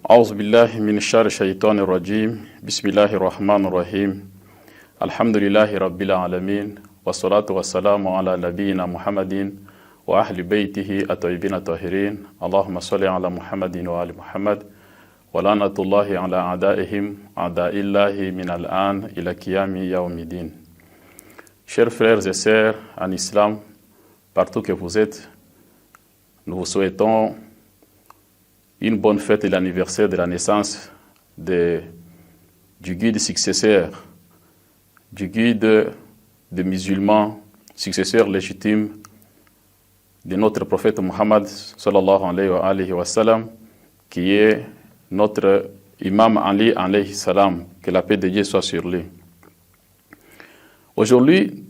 أعوذ بالله من الشر الشيطان الرجيم بسم الله الرحمن الرحيم الحمد لله رب العالمين والصلاة والسلام على نبينا محمد وأهل بيته الطيبين الطاهرين اللهم صل على محمد وآل محمد ولعنة الله على أعدائهم أعداء الله من الآن إلى قيام يوم الدين. Chers frères et sœurs en islam, partout que vous êtes, nous vous souhaitons une bonne fête de l'anniversaire de la naissance du guide successeur, du guide des musulmans, successeur légitime de notre prophète Muhammad sallallahu alayhi wa sallam, qui est notre imam Ali alayhi salam, que la paix de Dieu soit sur lui. Aujourd'hui,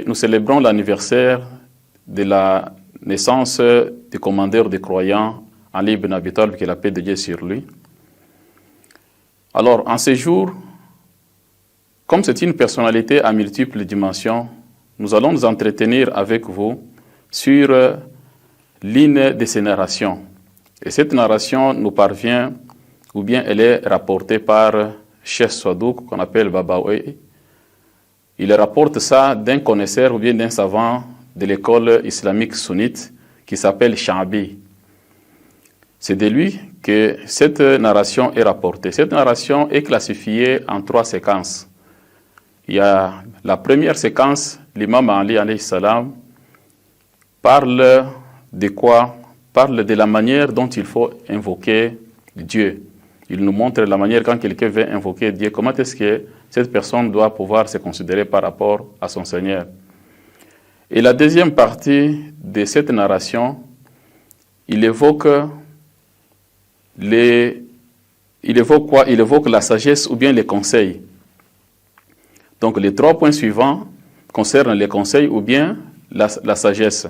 nous célébrons l'anniversaire de la naissance du commandeur des croyants, Ali ibn Abi Talib, que la paix de Dieu sur lui. Alors, en ce jour, comme c'est une personnalité à multiples dimensions, nous allons nous entretenir avec vous sur l'une de ces narrations. Et cette narration nous parvient, ou bien elle est rapportée par Cheikh Sadouk, qu'on appelle Babaoui. Il rapporte ça d'un connaisseur ou bien d'un savant de l'école islamique sunnite qui s'appelle Sha'bi. C'est de lui que cette narration est rapportée. Cette narration est classifiée en 3 séquences. Il y a la première séquence, l'imam Ali alayhi salam parle de quoi? Parle de la manière dont il faut invoquer Dieu. Il nous montre la manière quand quelqu'un veut invoquer Dieu, comment est-ce que cette personne doit pouvoir se considérer par rapport à son Seigneur. Et la deuxième partie de cette narration, il évoque quoi? Il évoque la sagesse ou bien les conseils. Donc les 3 points suivants concernent les conseils ou bien la sagesse.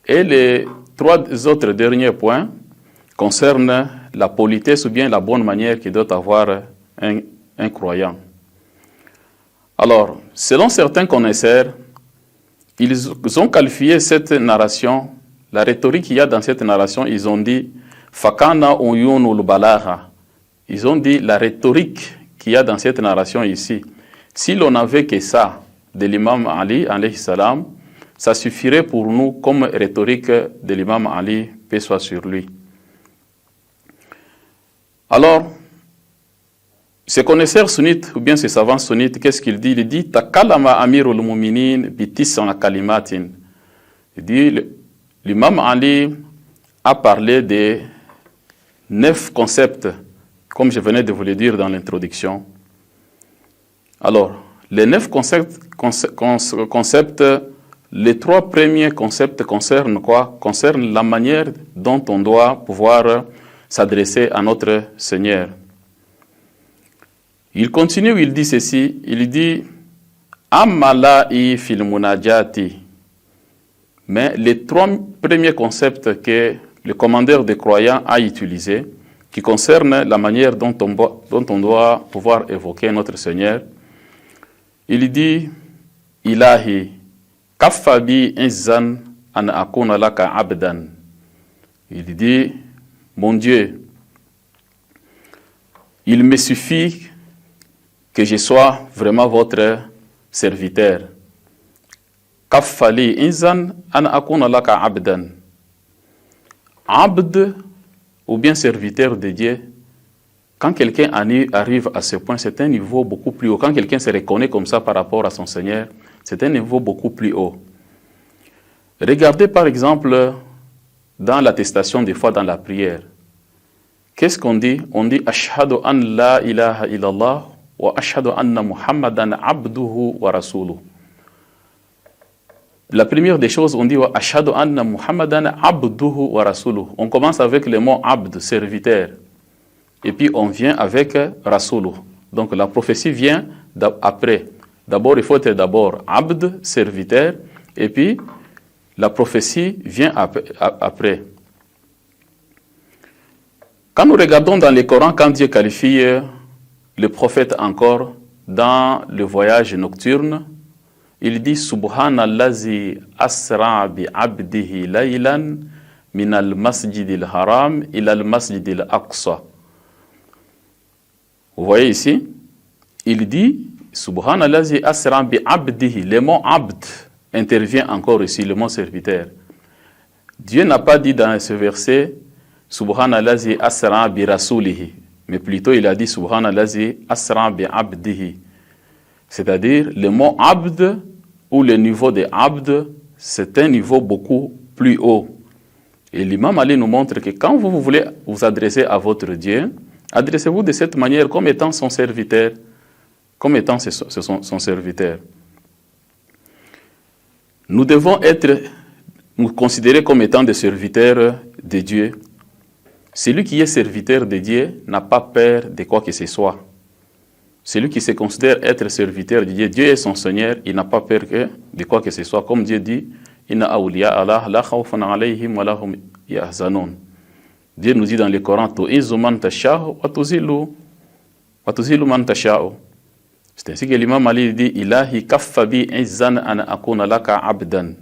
Et les 3 autres derniers points concernent la politesse ou bien la bonne manière qu'il doit avoir un croyant. Alors, selon certains connaisseurs, ils ont qualifié cette narration, la rhétorique qu'il y a dans cette narration, ils ont dit Fakana uyunul balagha. Ils ont dit la rhétorique qu'il y a dans cette narration ici. Si l'on n'avait que ça de l'imam Ali alayhi salam, ça suffirait pour nous comme rhétorique de l'imam Ali, paix soit sur lui. Alors, ces connaisseurs sunnites ou bien ces savants sunnites, qu'est-ce qu'il dit? Il dit Takallama amirul muminin bitisana kalimatin. Il dit l'imam Ali a parlé de 9 concepts, comme je venais de vous le dire dans l'introduction. Alors, les 9 concepts, les 3 premiers concepts concernent quoi? Concernent la manière dont on doit pouvoir s'adresser à notre Seigneur. Il continue, il dit ceci, il dit Ammala'i fil munajati. Mais les 3 premiers concepts que le commandeur des croyants a utilisés, qui concernent la manière dont on doit pouvoir évoquer notre Seigneur, il dit Ilahi kaffabi izzan an akuna laka abdan. Il dit mon Dieu, il me suffit que je sois vraiment votre serviteur. Kaffali izzan an akuna laka abdan. Abd, ou bien serviteur de Dieu, quand quelqu'un arrive à ce point, c'est un niveau beaucoup plus haut. Quand quelqu'un se reconnaît comme ça par rapport à son Seigneur, c'est un niveau beaucoup plus haut. Regardez par exemple dans l'attestation des fois dans la prière. Qu'est-ce qu'on dit? On dit Ashhadu an la ilaha illallah wa ashhadu anna Muhammadan abduhu wa rasuluhu. La première des choses, on dit « Ashhadu anna Muhammadan abduhu wa rasuluhu ». On commence avec le mot « abd », serviteur. Et puis on vient avec « rasuluhu ». Donc la prophétie vient après. D'abord, il faut être d'abord « abd », serviteur. Et puis la prophétie vient après. Quand nous regardons dans le Coran, quand Dieu qualifie le prophète encore dans le voyage nocturne, il dit Subhanallazi asra bi abdihi laylan min al-masjid al-haram ila al-masjid al-aqsa. Vous voyez ici, il dit Subhanallazi asra bi abdihi. Le mot abd intervient encore ici, le mot serviteur. Dieu n'a pas dit dans ce verset Subhanallazi asra bi rasulihi, mais plutôt il a dit Subhanallazi asra bi abdihi. C'est-à-dire le mot abd ou le niveau de abd, c'est un niveau beaucoup plus haut. Et l'imam Ali nous montre que quand vous voulez vous adresser à votre Dieu, adressez-vous de cette manière comme étant son serviteur, comme étant son serviteur. Nous devons nous considérer comme étant des serviteurs de Dieu. Celui qui est serviteur de Dieu n'a pas peur de quoi que ce soit. Celui qui se considère être serviteur de Dieu, Dieu est son Seigneur, il n'a pas peur de quoi que ce soit. Comme Dieu dit, Inna awliya Allah la khawfun alayhim wa lahum yahzanun. Dieu nous dit dans le Coran, Tu'izzu man tasha'u wa tuzillu man tasha'u. C'est ainsi que l'imam Ali dit, Ilahi kaffa bi izzan an akuna laka abdan.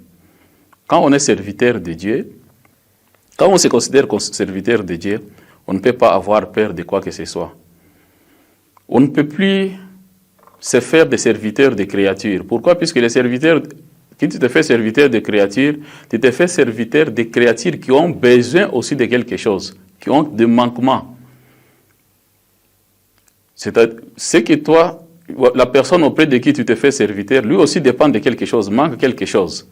Quand on est serviteur de Dieu, quand on se considère comme serviteur de Dieu, on ne peut pas avoir peur de quoi que ce soit. On ne peut plus se faire des serviteurs de créatures. Pourquoi? Puisque les serviteurs, quand tu te fais serviteur de créatures, tu te fais serviteur de créatures qui ont besoin aussi de quelque chose, qui ont des manquements. C'est que toi, la personne auprès de qui tu te fais serviteur, lui aussi dépend de quelque chose, manque quelque chose.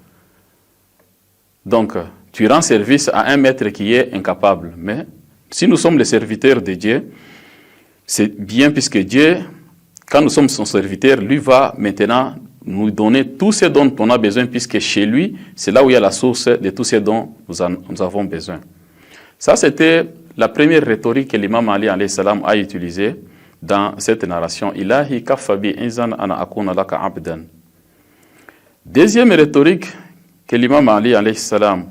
Donc, tu rends service à un maître qui est incapable. Mais si nous sommes les serviteurs de Dieu, c'est bien puisque Dieu, quand nous sommes son serviteur, lui va maintenant nous donner tout ce dont on a besoin, puisque chez lui, c'est là où il y a la source de tout ce dont nous avons besoin. Ça, c'était la première rhétorique que l'imam Ali alayhi salam a utilisée dans cette narration. Ilahi kaffabi inzan ana akuna laka abdan. Deuxième rhétorique que l'imam Ali alayhi salam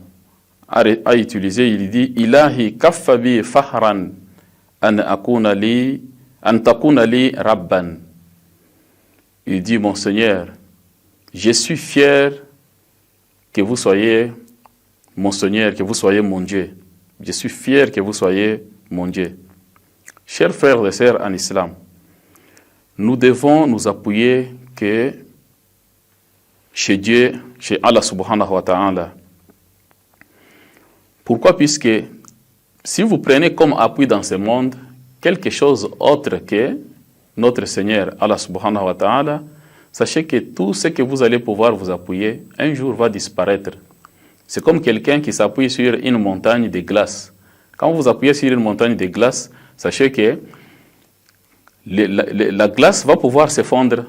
a utilisée, il dit Ilahi kaffabi fahran an takuna li rabban. Il dit, mon Seigneur, je suis fier que vous soyez mon Seigneur, que vous soyez mon Dieu. Je suis fier que vous soyez mon Dieu. Chers frères et sœurs en islam, nous devons nous appuyer que chez Dieu, chez Allah subhanahu wa ta'ala. Pourquoi? Puisque si vous prenez comme appui dans ce monde quelque chose autre que notre Seigneur, Allah subhanahu wa ta'ala, sachez que tout ce que vous allez pouvoir vous appuyer, un jour va disparaître. C'est comme quelqu'un qui s'appuie sur une montagne de glace. Quand vous appuyez sur une montagne de glace, sachez que la glace va pouvoir se fondre.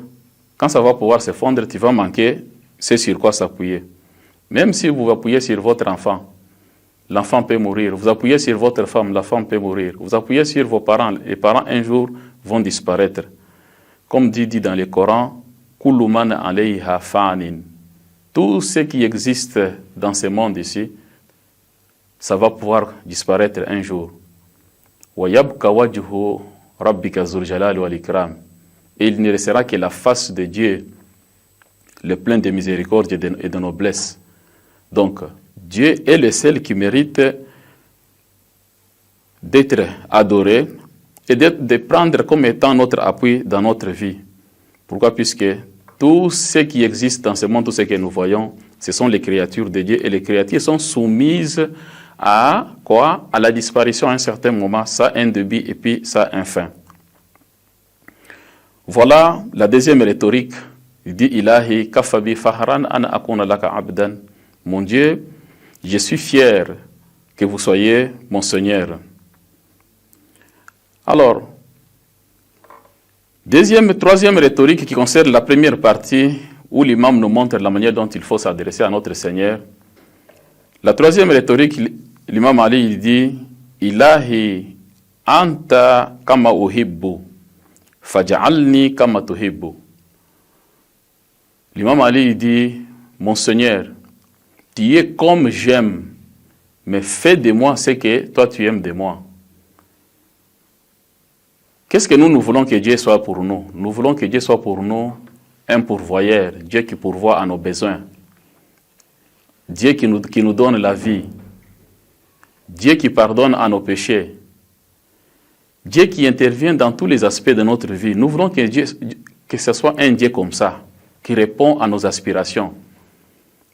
Quand ça va pouvoir se fondre, tu vas manquer ce sur quoi s'appuyer. Même si vous appuyez sur votre enfant, l'enfant peut mourir. Vous appuyez sur votre femme, la femme peut mourir. Vous appuyez sur vos parents, les parents un jour vont disparaître. Comme dit dans le Coran, Kullu man alayha fanin. Tout ce qui existe dans ce monde ici, ça va pouvoir disparaître un jour. Wa yabqa wajhu rabbika zul jalali wal ikram. Et il ne restera que la face de Dieu, le plein de miséricorde et de noblesse. Donc, Dieu est le seul qui mérite d'être adoré et de prendre comme étant notre appui dans notre vie. Pourquoi? Puisque tout ce qui existe dans ce monde, tout ce que nous voyons, ce sont les créatures de Dieu et les créatures sont soumises à quoi? À la disparition à un certain moment. Ça a un début et puis ça a un fin. Voilà la deuxième rhétorique. Il dit Ilahi kafabi fahran ana akuna laka abdan. Mon Dieu, je suis fier que vous soyez mon Seigneur. Alors, troisième rhétorique qui concerne la première partie où l'imam nous montre la manière dont il faut s'adresser à notre Seigneur. La troisième rhétorique, l'imam Ali il dit Ilahi anta kama uhibbu faj'alni kama tuhibbu. L'imam Ali il dit mon Seigneur, tu es comme j'aime, mais fais de moi ce que toi tu aimes de moi. Qu'est-ce que nous voulons que Dieu soit pour nous? Nous voulons que Dieu soit pour nous un pourvoyeur, Dieu qui pourvoit à nos besoins, Dieu qui nous donne la vie. Dieu qui pardonne à nos péchés, Dieu qui intervient dans tous les aspects de notre vie. Nous voulons que ce soit un Dieu comme ça, qui répond à nos aspirations.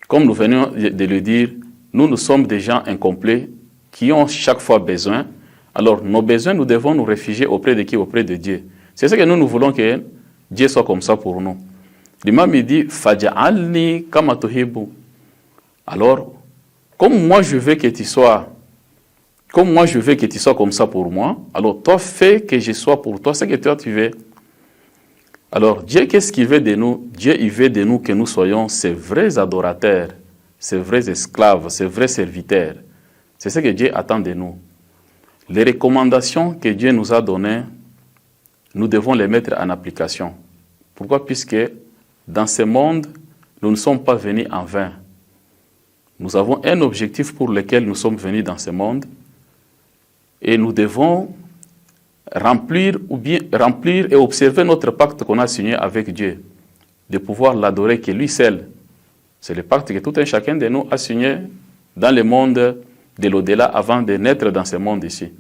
Comme nous venons de le dire, nous sommes des gens incomplets qui ont chaque fois besoin. Alors, nos besoins, nous devons nous réfugier auprès de qui? Auprès de Dieu. C'est ce que nous voulons que Dieu soit comme ça pour nous. L'imam il dit, Faja'alni kama tuhibu. Alors, comme moi je veux que tu sois comme ça pour moi, alors toi fais que je sois pour toi ce que toi tu veux. Alors, Dieu, qu'est-ce qu'il veut de nous? Dieu, il veut de nous que nous soyons ses vrais adorateurs, ses vrais esclaves, ses vrais serviteurs. C'est ce que Dieu attend de nous. Les recommandations que Dieu nous a données, nous devons les mettre en application. Pourquoi? Puisque dans ce monde, nous ne sommes pas venus en vain. Nous avons un objectif pour lequel nous sommes venus dans ce monde et nous devons remplir et observer notre pacte qu'on a signé avec Dieu, de pouvoir l'adorer que lui seul. C'est le pacte que tout un chacun de nous a signé dans le monde de l'au-delà avant de naître dans ce monde ici.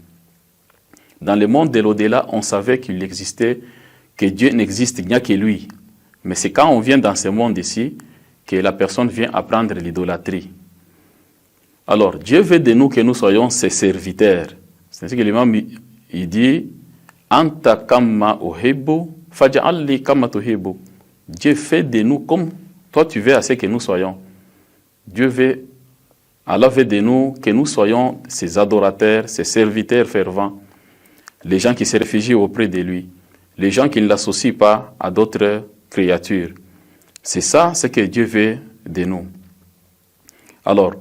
Dans le monde de l'au-delà, on savait qu'il existait, que Dieu n'existe, il n'y a que lui. Mais c'est quand on vient dans ce monde ici que la personne vient apprendre l'idolâtrie. Alors, Dieu veut de nous que nous soyons ses serviteurs. C'est ce que l'imam il dit, Anta kama uhibbu, faj'alni kama tuhibbu. Dieu fait de nous comme toi tu veux à ce que nous soyons. Allah veut de nous que nous soyons ses adorateurs, ses serviteurs fervents, les gens qui se réfugient auprès de lui, les gens qui ne l'associent pas à d'autres créatures. C'est ça ce que Dieu veut de nous. Alors,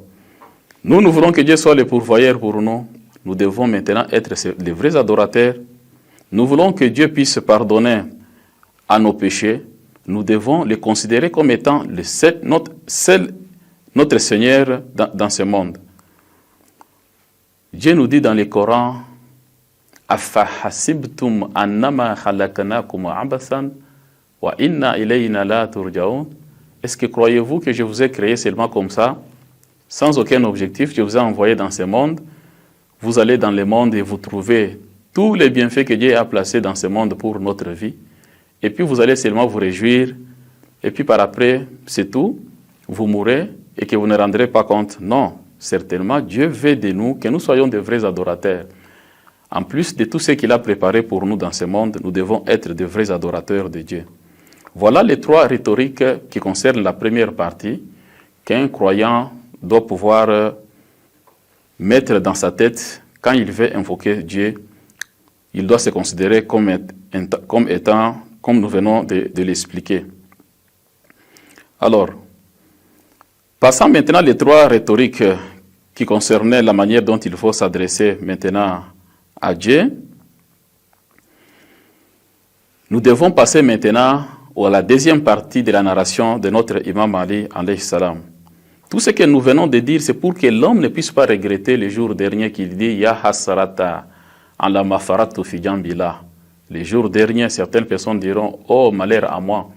nous voulons que Dieu soit le pourvoyeur pour nous. Nous devons maintenant être les vrais adorateurs. Nous voulons que Dieu puisse pardonner à nos péchés. Nous devons le considérer comme étant notre Seigneur dans ce monde. Dieu nous dit dans le Coran, Afahasibtum annama khalaqnakum abathan wa inna ilayna la turja'un. Est-ce que croyez-vous que je vous ai créé seulement comme ça, sans aucun objectif? Je vous ai envoyé dans ce monde. Vous allez dans le monde et vous trouvez tous les bienfaits que Dieu a placés dans ce monde pour notre vie. Et puis vous allez seulement vous réjouir. Et puis par après, c'est tout. Vous mourrez et que vous ne rendrez pas compte. Non, certainement, Dieu veut de nous que nous soyons de vrais adorateurs. En plus de tout ce qu'il a préparé pour nous dans ce monde, nous devons être de vrais adorateurs de Dieu. Voilà les trois rhétoriques qui concernent la première partie qu'un croyant doit pouvoir mettre dans sa tête quand il veut invoquer Dieu. Il doit se considérer comme étant, comme nous venons de l'expliquer. Alors, passons maintenant les trois rhétoriques qui concernaient la manière dont il faut s'adresser maintenant à Dieu. Nous devons passer maintenant à la deuxième partie de la narration de notre Imam Ali, alayhi salam. Tout ce que nous venons de dire, c'est pour que l'homme ne puisse pas regretter le jour dernier qu'il dit « Ya hasrata an la mafaratu fi jambillah ». Les jours derniers, certaines personnes diront « Oh, malheur à moi »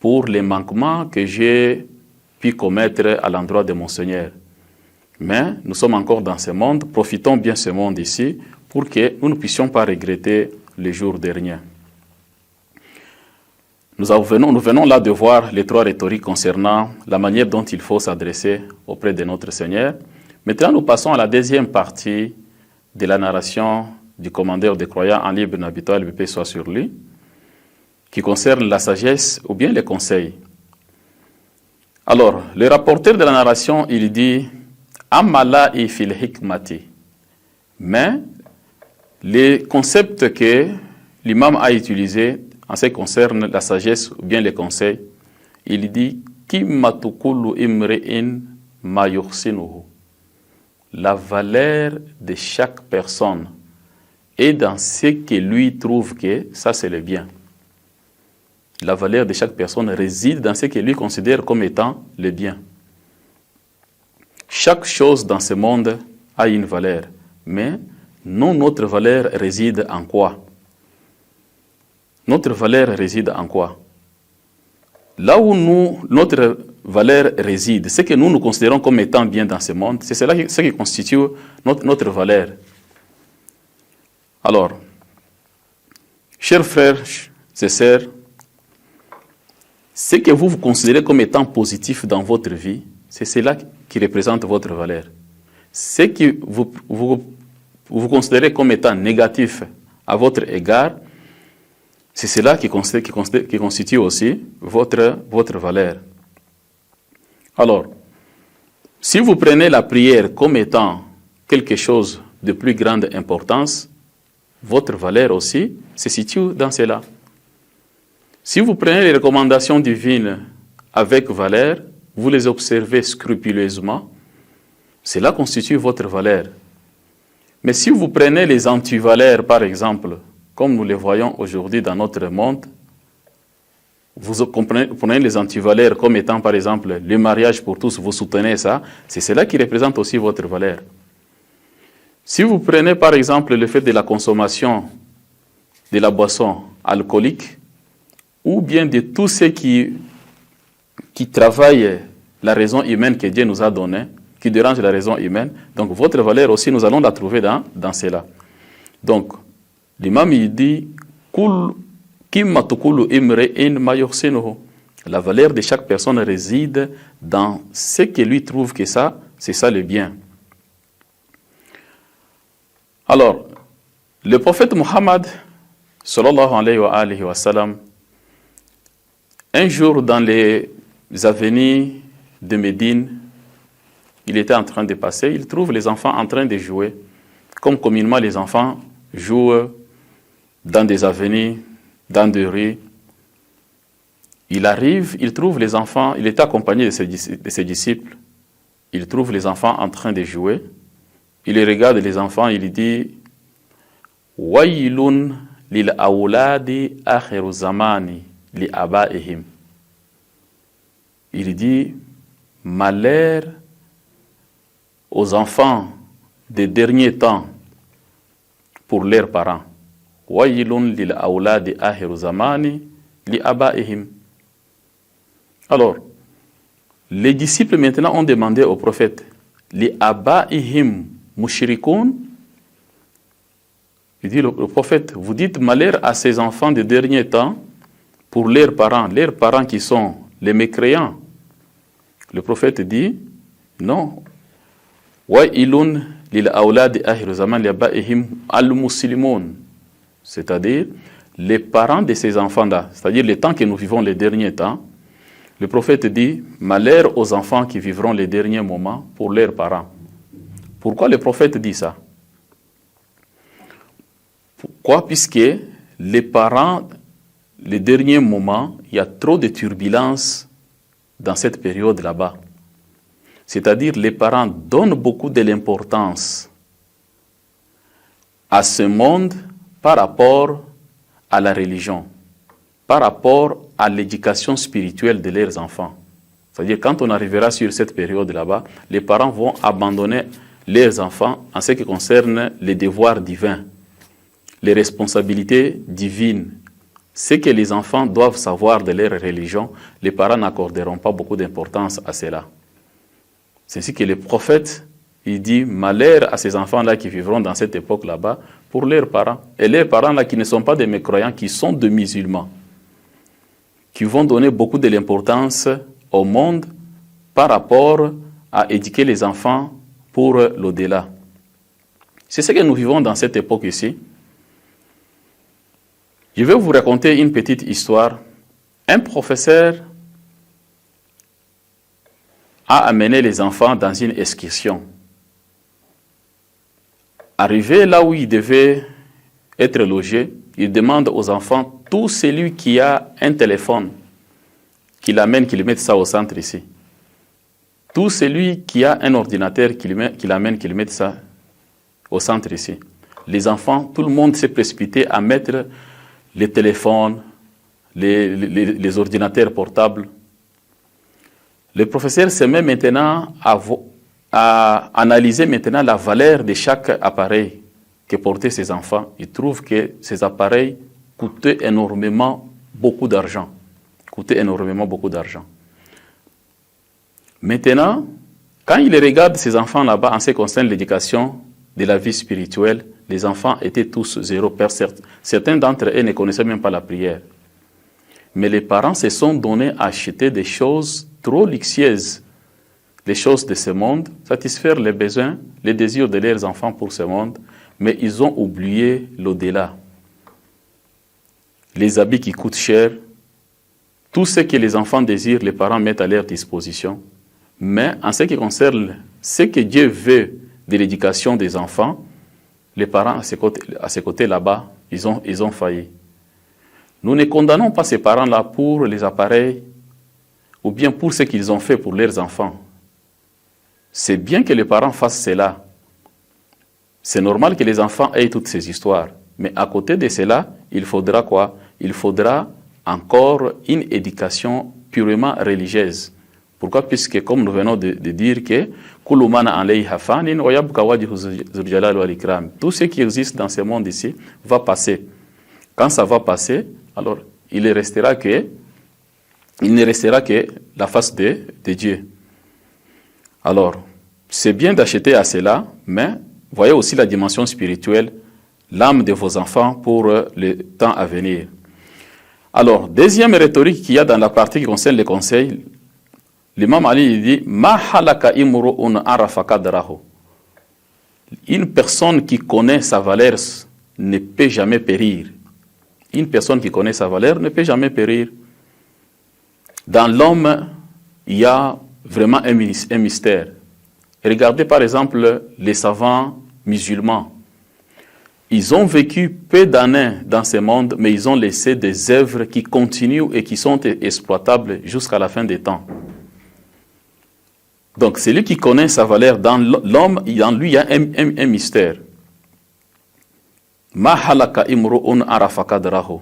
pour les manquements que j'ai pu commettre à l'endroit de mon Seigneur. Mais nous sommes encore dans ce monde, profitons bien de ce monde ici pour que nous ne puissions pas regretter les jours derniers. Nous venons là de voir les trois rhétoriques concernant la manière dont il faut s'adresser auprès de notre Seigneur. Maintenant, nous passons à la deuxième partie de la narration du commandeur des croyants, Ali ibn Abi Talib, paix soit sur lui, qui concerne la sagesse ou bien les conseils. Alors, le rapporteur de la narration, il dit « Amala'i fil hikmati ». Mais les concepts que l'imam a utilisés en ce qui concerne la sagesse ou bien les conseils, il dit « Kimmatu kullu imri'in ma yuhsinuhu ». La valeur de chaque personne est dans ce que lui trouve que ça c'est le bien. La valeur de chaque personne réside dans ce que lui considère comme étant le bien. Chaque chose dans ce monde a une valeur, mais notre valeur réside en quoi? Notre valeur réside en quoi? Là où notre valeur réside, ce que nous considérons comme étant bien dans ce monde, c'est ce qui constitue notre valeur. Alors, chers frères et sœurs, ce que vous considérez comme étant positif dans votre vie, c'est cela qui représente votre valeur. Ce que vous considérez comme étant négatif à votre égard, c'est cela qui constitue aussi votre valeur. Alors, si vous prenez la prière comme étant quelque chose de plus grande importance, votre valeur aussi se situe dans cela. Si vous prenez les recommandations divines avec valeur, vous les observez scrupuleusement, cela constitue votre valeur. Mais si vous prenez les antivaleurs, par exemple, comme nous les voyons aujourd'hui dans notre monde, vous prenez les antivaleurs comme étant, par exemple, le mariage pour tous, vous soutenez ça, c'est cela qui représente aussi votre valeur. Si vous prenez, par exemple, le fait de la consommation de la boisson alcoolique, ou bien de tous ceux qui travaillent la raison humaine que Dieu nous a donnée, qui dérange la raison humaine, donc votre valeur aussi, nous allons la trouver dans cela. Donc, l'imam il dit, la valeur de chaque personne réside dans ce que lui trouve que ça, c'est ça le bien. Alors, le prophète Muhammad, sallallahu alayhi wa sallam, un jour dans les avenues de Médine, il était en train de passer, il trouve les enfants en train de jouer, comme communément les enfants jouent dans des avenues, dans des rues. Il arrive, il trouve les enfants, il est accompagné de ses disciples, il trouve les enfants en train de jouer, il regarde les enfants, il dit « Wailun lil awladi akhiru zamani li abaihim » Il dit « Malheur aux enfants des derniers temps pour leurs parents. Wailun lil awladi akhiru zamani li abaihim » Alors, les disciples maintenant ont demandé au prophète « Li abaihim mushrikoun » Il dit le prophète, vous dites malheur à ces enfants des derniers temps pour leurs parents qui sont les mécréants. Le prophète dit non. Wailun lil awladi akhiru zaman li abaihim al muslimun. C'est-à-dire les parents de ces enfants-là, c'est-à-dire les temps que nous vivons les derniers temps. Le prophète dit malheur aux enfants qui vivront les derniers moments pour leurs parents. Pourquoi le prophète dit ça? Pourquoi? Puisque les parents, les derniers moments, il y a trop de turbulences dans cette période là-bas. C'est-à-dire les parents donnent beaucoup de l'importance à ce monde par rapport à la religion, par rapport à l'éducation spirituelle de leurs enfants. C'est-à-dire quand on arrivera sur cette période là-bas, les parents vont abandonner leurs enfants en ce qui concerne les devoirs divins, les responsabilités divines. Ce que les enfants doivent savoir de leur religion, les parents n'accorderont pas beaucoup d'importance à cela. C'est ainsi que le prophète, il dit malheur à ces enfants-là qui vivront dans cette époque là-bas pour leurs parents. Et leurs parents-là qui ne sont pas des mécroyants, qui sont des musulmans, qui vont donner beaucoup de l'importance au monde par rapport à éduquer les enfants pour l'au-delà. C'est ce que nous vivons dans cette époque ici. Je vais vous raconter une petite histoire. Un professeur a amené les enfants dans une excursion. Arrivé là où il devait être logé, il demande aux enfants, tout celui qui a un téléphone, qu'il amène, qu'il mette ça au centre ici. Tout celui qui a un ordinateur, qu'il amène, qu'il mette ça au centre ici. Les enfants, tout le monde s'est précipité à mettre les téléphones, les ordinateurs portables. Le professeur se met maintenant à analyser maintenant la valeur de chaque appareil que portaient ces enfants. Il trouve que ces appareils coûtaient énormément beaucoup d'argent. coûtait énormément beaucoup d'argent. Maintenant, quand il regarde ces enfants là-bas en ce qui concerne l'éducation de la vie spirituelle, les enfants étaient tous zéro. Certains d'entre eux ne connaissaient même pas la prière. Mais les parents se sont donnés à acheter des choses trop luxueuses, les choses de ce monde, satisfaire les besoins, les désirs de leurs enfants pour ce monde, mais ils ont oublié l'au-delà. Les habits qui coûtent cher, tout ce que les enfants désirent, les parents mettent à leur disposition. Mais en ce qui concerne ce que Dieu veut de l'éducation des enfants, les parents à ce côté là-bas, ils ont failli. Nous ne condamnons pas ces parents-là pour les appareils ou bien pour ce qu'ils ont fait pour leurs enfants. C'est bien que les parents fassent cela. C'est normal que les enfants aient toutes ces histoires. Mais à côté de cela, il faudra quoi? Il faudra encore une éducation purement religieuse. Pourquoi? Puisque comme nous venons de dire que tout ce qui existe dans ce monde ici va passer. Quand ça va passer, alors il ne restera que la face de Dieu. Alors, c'est bien d'acheter à cela, mais voyez aussi la dimension spirituelle, l'âme de vos enfants pour le temps à venir. Alors, deuxième rhétorique qu'il y a dans la partie qui concerne les conseils, l'imam Ali dit « Ma halaka imru'un arafa qadrahu » Une personne qui connaît sa valeur ne peut jamais périr. Une personne qui connaît sa valeur ne peut jamais périr. Dans l'homme, il y a vraiment un mystère. Regardez par exemple les savants musulmans. Ils ont vécu peu d'années dans ce monde, mais ils ont laissé des œuvres qui continuent et qui sont exploitables jusqu'à la fin des temps. Donc, celui qui connaît sa valeur dans l'homme, en lui, il y a un mystère. Ma halaka imru'un arafa qadrahu.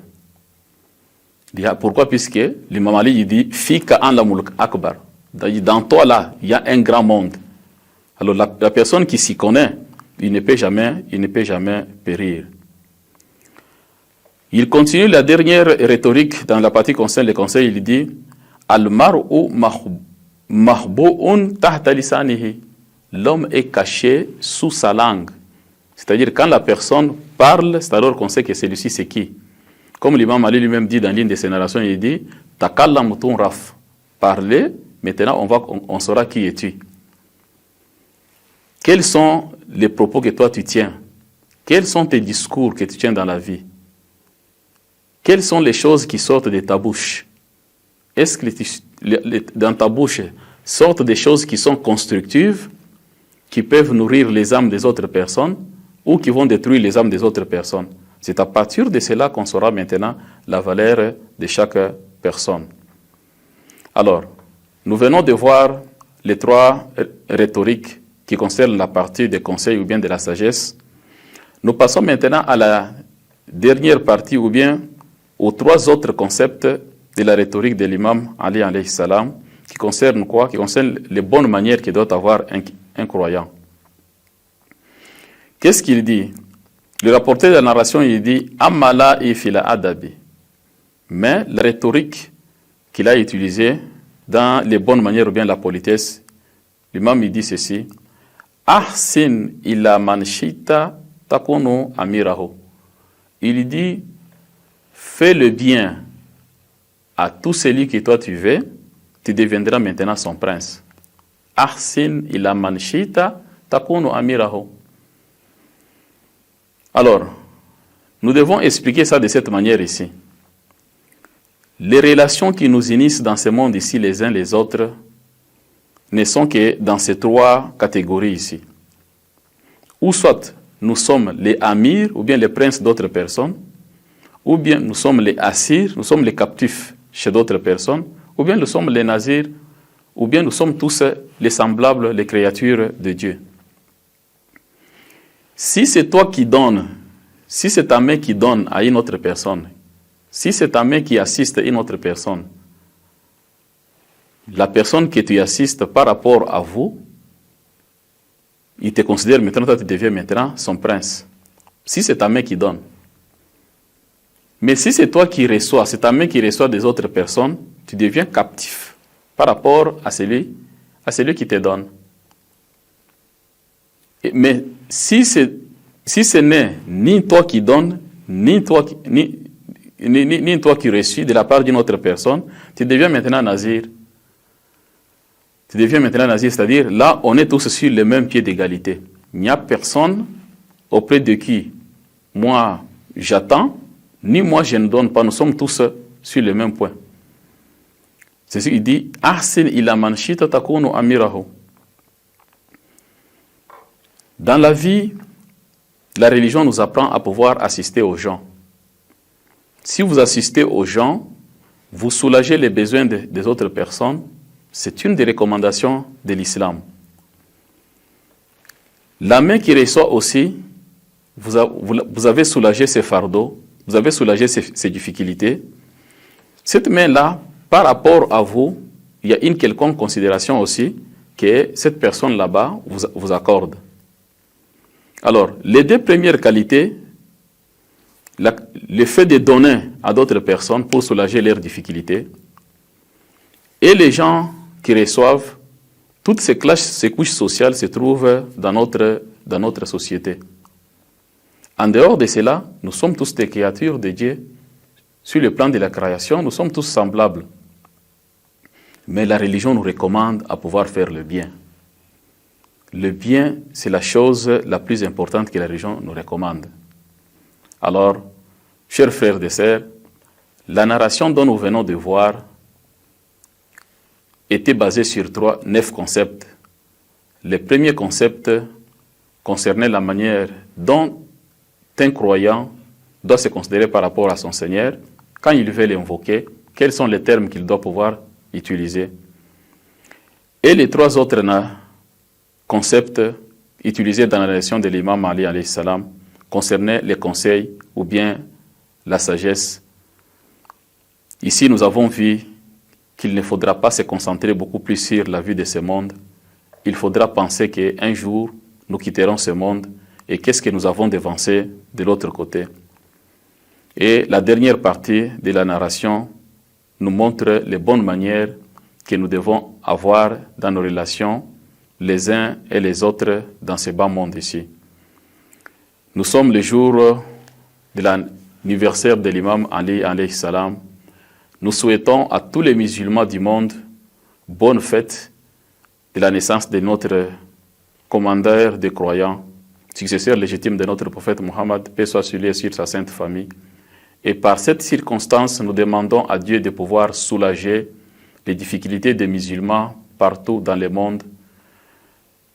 Pourquoi? Puisque l'imam Ali dit Fika an la mulk akbar. Dans toi là, il y a un grand monde. Alors la personne qui s'y connaît, il ne peut jamais périr. Il continue la dernière rhétorique dans la partie qui concerne les conseils. Il dit Al-mar'u mahbu'un tahta lisanihi. L'homme est caché sous sa langue. C'est-à-dire quand la personne parle, c'est alors qu'on sait que celui-ci c'est qui. Comme l'imam Ali lui-même dit dans l'une de ses narrations, il dit Takallam tunraf. Parler, maintenant on saura qui es-tu. Quels sont les propos que toi tu tiens? Quels sont tes discours que tu tiens dans la vie? Quelles sont les choses qui sortent de ta bouche? Est-ce que dans ta bouche sortent des choses qui sont constructives, qui peuvent nourrir les âmes des autres personnes ou qui vont détruire les âmes des autres personnes? C'est à partir de cela qu'on saura maintenant la valeur de chaque personne. Alors, nous venons de voir les trois rhétoriques qui concernent la partie des conseils ou bien de la sagesse. Nous passons maintenant à la dernière partie ou bien aux trois autres concepts de la rhétorique de l'imam Ali alayhi salam qui concernent quoi? Qui concernent les bonnes manières que doit avoir un croyant. Qu'est-ce qu'il dit? Le rapporteur de la narration, il dit « Amala ifila adabi ». Mais la rhétorique qu'il a utilisée dans les bonnes manières ou bien la politesse, l'imam il dit ceci « Ahsin ila man shita takunu amirahu ». Il dit « Fais le bien à tout celui que toi tu veux, tu deviendras maintenant son prince. » Ahsin ila man shita takunu amirahu. Alors, nous devons expliquer ça de cette manière ici. Les relations qui nous unissent dans ce monde ici, les uns les autres, ne sont que dans ces trois catégories ici. Ou soit nous sommes les amirs ou bien les princes d'autres personnes, ou bien nous sommes les assirs, nous sommes les captifs chez d'autres personnes, ou bien nous sommes les nazirs, ou bien nous sommes tous les semblables, les créatures de Dieu. Si c'est toi qui donnes, si c'est ta main qui donne à une autre personne, si c'est ta main qui assiste une autre personne, la personne que tu assistes par rapport à vous, il te considère maintenant, toi tu deviens maintenant son prince. Si c'est ta main qui donne. Mais si c'est toi qui reçois, c'est ta main qui reçoit des autres personnes, tu deviens captif par rapport à celui qui te donne. Mais si ce n'est ni toi qui donnes, ni toi qui reçois de la part d'une autre personne, tu deviens maintenant nazir. Tu deviens maintenant nazir, c'est-à-dire là, on est tous sur le même pied d'égalité. Il n'y a personne auprès de qui moi j'attends, ni moi je ne donne pas. Nous sommes tous sur le même point. C'est ce qu'il dit. Ahsin ila man shita takunu amirahu. Dans la vie, la religion nous apprend à pouvoir assister aux gens. Si vous assistez aux gens, vous soulagez les besoins des autres personnes. C'est une des recommandations de l'islam. La main qui reçoit aussi, vous avez soulagé ses fardeaux, vous avez soulagé ses difficultés. Cette main-là, par rapport à vous, il y a une quelconque considération aussi que cette personne là-bas vous accorde. Alors, les deux premières qualités, le fait de donner à d'autres personnes pour soulager leurs difficultés, et les gens qui reçoivent, toutes ces couches sociales se trouvent dans notre société. En dehors de cela, nous sommes tous des créatures de Dieu. Sur le plan de la création, nous sommes tous semblables. Mais la religion nous recommande à pouvoir faire le bien. Le bien, c'est la chose la plus importante que la religion nous recommande. Alors, chers frères et sœurs, la narration dont nous venons de voir était basée sur 9 concepts. Le premier concept concernait la manière dont un croyant doit se considérer par rapport à son Seigneur quand il veut l'invoquer, quels sont les termes qu'il doit pouvoir utiliser. Et les 3 autres concepts utilisés dans la narration de l'imam Ali alayhi salam concernaient les conseils ou bien la sagesse. Ici, nous avons vu qu'il ne faudra pas se concentrer beaucoup plus sur la vie de ce monde. Il faudra penser qu'un jour, nous quitterons ce monde et qu'est-ce que nous avons devancé de l'autre côté. Et la dernière partie de la narration nous montre les bonnes manières que nous devons avoir dans nos relations, les uns et les autres, dans ce bas monde ici. Nous sommes le jour de l'anniversaire de l'imam Ali alayhi salam. Nous souhaitons à tous les musulmans du monde bonne fête de la naissance de notre commandeur des croyants, successeur légitime de notre prophète Mohammed, paix soit sur lui et sur sa sainte famille. Et par cette circonstance, nous demandons à Dieu de pouvoir soulager les difficultés des musulmans partout dans le monde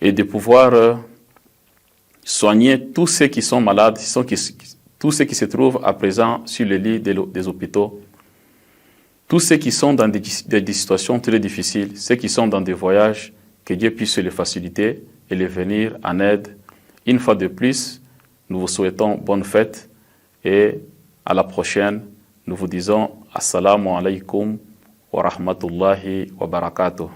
et de pouvoir soigner tous ceux qui sont malades, tous ceux qui se trouvent à présent sur les lits des hôpitaux, tous ceux qui sont dans des situations très difficiles, ceux qui sont dans des voyages, que Dieu puisse les faciliter et les venir en aide. Une fois de plus, nous vous souhaitons bonne fête et à la prochaine. Nous vous disons Assalamu alaikum wa rahmatullahi wa barakatuh.